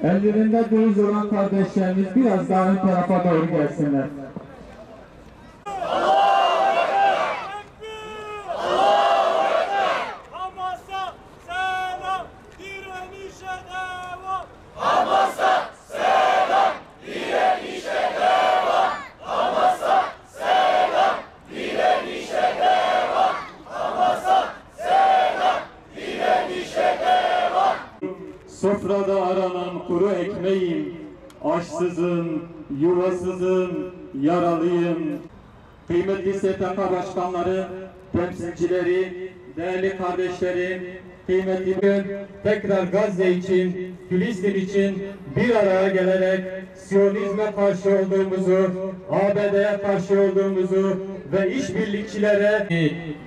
Ellerinde döviz olan kardeşlerimiz biraz daha ön tarafa doğru gelsinler. Sofrada aranan kuru ekmeğim, açsızım, yuvasızım, yaralıyım. Kıymetli STK başkanları, temsilcileri, değerli kardeşlerim, kıymetli gün tekrar Gazze için, Filistin için bir araya gelerek Siyonizme karşı olduğumuzu, ABD'ye karşı olduğumuzu ve işbirlikçilere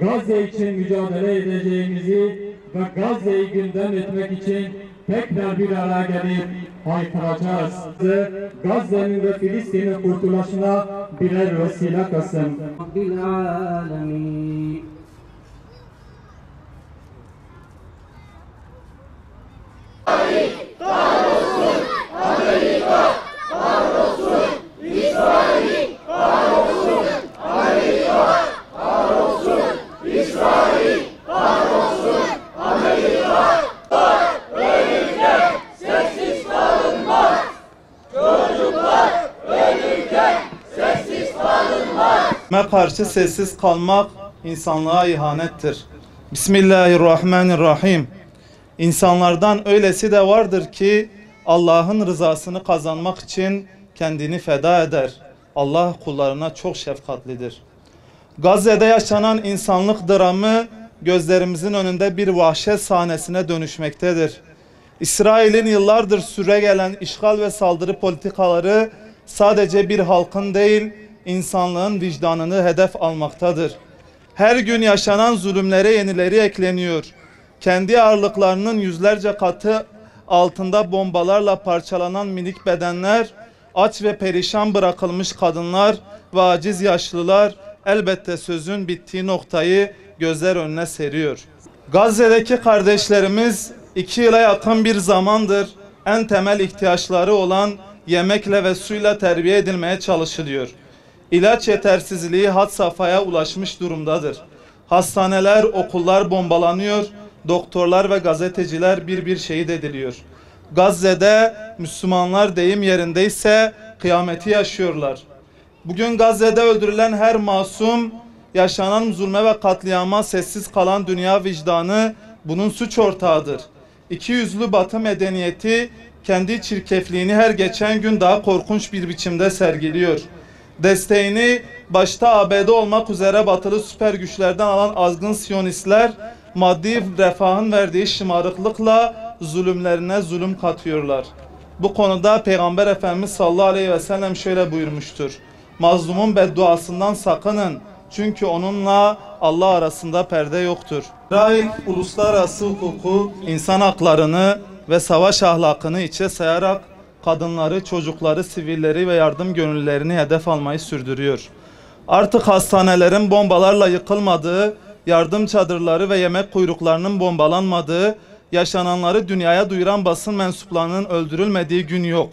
Gazze için mücadele edeceğimizi ve Gazze'yi gündem etmek için tekrar bir araya gelip haykıracağız. Gazze'nin ve Filistin'in kurtuluşuna birer vesile kılsın. Kahrolsun Amerika, kahrolsun İsrail, kahrolsun Amerika, kahrolsun İsrail, kahrolsun Amerika. Ölürken sessiz kalınmaz. Çocuklar ölürken sessiz kalınmaz. Karşı sessiz kalmak insanlığa ihanettir. Bismillahirrahmanirrahim. İnsanlardan öylesi de vardır ki Allah'ın rızasını kazanmak için kendini feda eder. Allah kullarına çok şefkatlidir. Gazze'de yaşanan insanlık dramı gözlerimizin önünde bir vahşet sahnesine dönüşmektedir. İsrail'in yıllardır süregelen işgal ve saldırı politikaları sadece bir halkın değil, insanlığın vicdanını hedef almaktadır. Her gün yaşanan zulümlere yenileri ekleniyor. Kendi ağırlıklarının yüzlerce katı altında bombalarla parçalanan minik bedenler, aç ve perişan bırakılmış kadınlar ve aciz yaşlılar elbette sözün bittiği noktayı gözler önüne seriyor. Gazze'deki kardeşlerimiz 2 yıla yakın bir zamandır en temel ihtiyaçları olan yemekle ve suyla terbiye edilmeye çalışılıyor. İlaç yetersizliği had safhaya ulaşmış durumdadır. Hastaneler, okullar bombalanıyor, doktorlar ve gazeteciler bir şehit ediliyor. Gazze'de Müslümanlar deyim yerindeyse kıyameti yaşıyorlar. Bugün Gazze'de öldürülen her masum, yaşanan zulme ve katliama sessiz kalan dünya vicdanı bunun suç ortağıdır. İkiyüzlü Batı medeniyeti kendi çirkefliğini her geçen gün daha korkunç bir biçimde sergiliyor. Desteğini başta ABD olmak üzere batılı süper güçlerden alan azgın Siyonistler maddi refahın verdiği şımarıklıkla zulümlerine zulüm katıyorlar. Bu konuda Peygamber Efendimiz sallallahu aleyhi ve sellem şöyle buyurmuştur: mazlumun bedduasından sakının, çünkü onunla Allah arasında perde yoktur. İsrail uluslararası hukuku, insan haklarını ve savaş ahlakını içe sayarak kadınları, çocukları, sivilleri ve yardım gönüllülerini hedef almayı sürdürüyor. Artık hastanelerin bombalarla yıkılmadığı, yardım çadırları ve yemek kuyruklarının bombalanmadığı, yaşananları dünyaya duyuran basın mensuplarının öldürülmediği gün yok.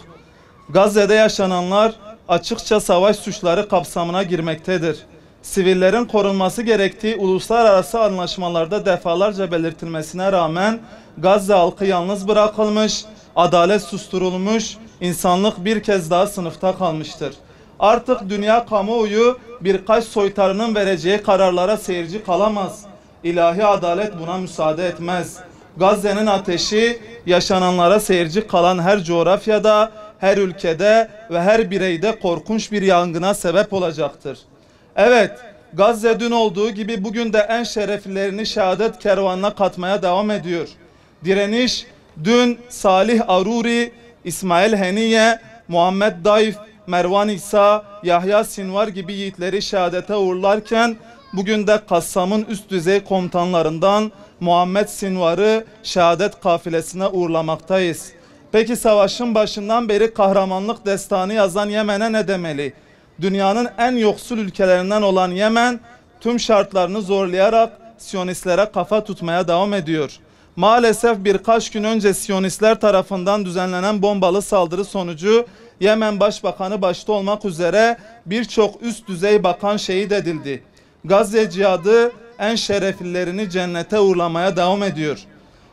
Gazze'de yaşananlar açıkça savaş suçları kapsamına girmektedir. Sivillerin korunması gerektiği uluslararası anlaşmalarda defalarca belirtilmesine rağmen Gazze halkı yalnız bırakılmış, adalet susturulmuş, insanlık bir kez daha sınıfta kalmıştır. Artık dünya kamuoyu birkaç soytarının vereceği kararlara seyirci kalamaz. İlahi adalet buna müsaade etmez. Gazze'nin ateşi yaşananlara seyirci kalan her coğrafyada, her ülkede ve her bireyde korkunç bir yangına sebep olacaktır. Evet, Gazze dün olduğu gibi bugün de en şereflilerini şehadet kervanına katmaya devam ediyor. Direniş dün Salih Aruri, İsmail Heniye, Muhammed Daif, Mervan İsa, Yahya Sinvar gibi yiğitleri şehadete uğurlarken bugün de Kassam'ın üst düzey komutanlarından Muhammed Sinvar'ı şehadet kafilesine uğurlamaktayız. Peki savaşın başından beri kahramanlık destanı yazan Yemen'e ne demeli? dünyanın en yoksul ülkelerinden olan Yemen tüm şartlarını zorlayarak Siyonistlere kafa tutmaya devam ediyor. Maalesef birkaç gün önce Siyonistler tarafından düzenlenen bombalı saldırı sonucu Yemen Başbakanı başta olmak üzere birçok üst düzey bakan şehit edildi. Gazze cihadı en şereflilerini cennete uğurlamaya devam ediyor.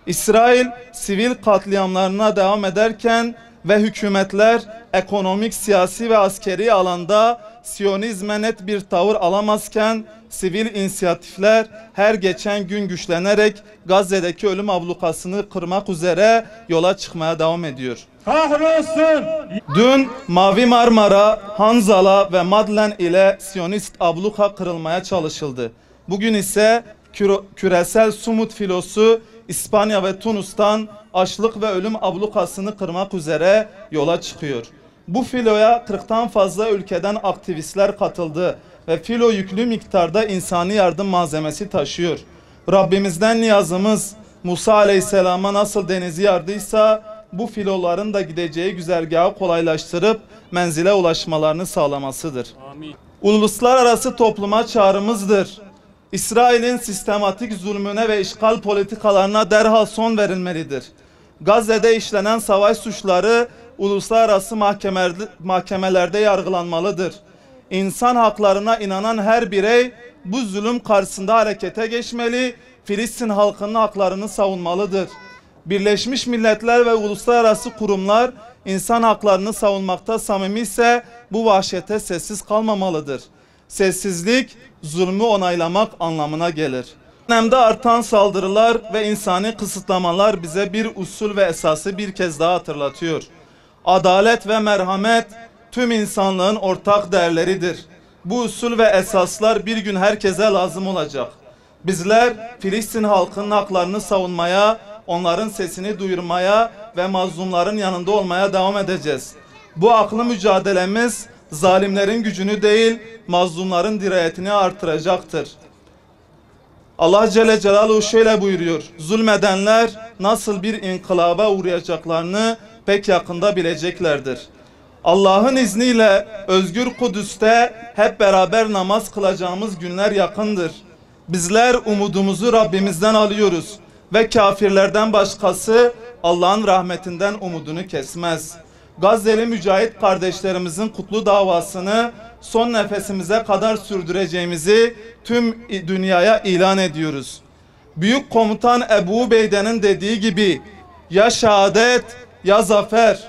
İsrail sivil katliamlarına devam ederken ve hükümetler ekonomik, siyasi ve askeri alanda Siyonizme net bir tavır alamazken sivil inisiyatifler her geçen gün güçlenerek Gazze'deki ölüm ablukasını kırmak üzere yola çıkmaya devam ediyor. Kahrolsun! Dün Mavi Marmara, Hanzala ve Madlen ile Siyonist abluka kırılmaya çalışıldı. Bugün ise küresel Sumut filosu İspanya ve Tunus'tan açlık ve ölüm ablukasını kırmak üzere yola çıkıyor. Bu filoya 40'tan fazla ülkeden aktivistler katıldı ve filo yüklü miktarda insani yardım malzemesi taşıyor. Rabbimizden niyazımız Musa Aleyhisselam'a nasıl denizi yardıysa bu filoların da gideceği güzergahı kolaylaştırıp menzile ulaşmalarını sağlamasıdır. Amin. Uluslararası topluma çağrımızdır. İsrail'in sistematik zulmüne ve işgal politikalarına derhal son verilmelidir. Gazze'de işlenen savaş suçları uluslararası mahkemelerde yargılanmalıdır. İnsan haklarına inanan her birey bu zulüm karşısında harekete geçmeli, Filistin halkının haklarını savunmalıdır. Birleşmiş Milletler ve uluslararası kurumlar insan haklarını savunmakta samimi ise bu vahşete sessiz kalmamalıdır. Sessizlik zulmü onaylamak anlamına gelir. Dönemde artan saldırılar ve insani kısıtlamalar bize bir usul ve esası bir kez daha hatırlatıyor. Adalet ve merhamet tüm insanlığın ortak değerleridir. Bu usul ve esaslar bir gün herkese lazım olacak. Bizler Filistin halkının haklarını savunmaya, onların sesini duyurmaya ve mazlumların yanında olmaya devam edeceğiz. Bu haklı mücadelemiz zalimlerin gücünü değil, mazlumların dirayetini artıracaktır. Allah Celle Celaluhu şöyle buyuruyor: zulmedenler nasıl bir inkılaba uğrayacaklarını pek yakında bileceklerdir. Allah'ın izniyle Özgür Kudüs'te hep beraber namaz kılacağımız günler yakındır. Bizler umudumuzu Rabbimizden alıyoruz ve kafirlerden başkası Allah'ın rahmetinden umudunu kesmez. Gazze'li mücahit kardeşlerimizin kutlu davasını son nefesimize kadar sürdüreceğimizi tüm dünyaya ilan ediyoruz. Büyük komutan Ebu Ubeyde'nin dediği gibi ya şehadet ya zafer.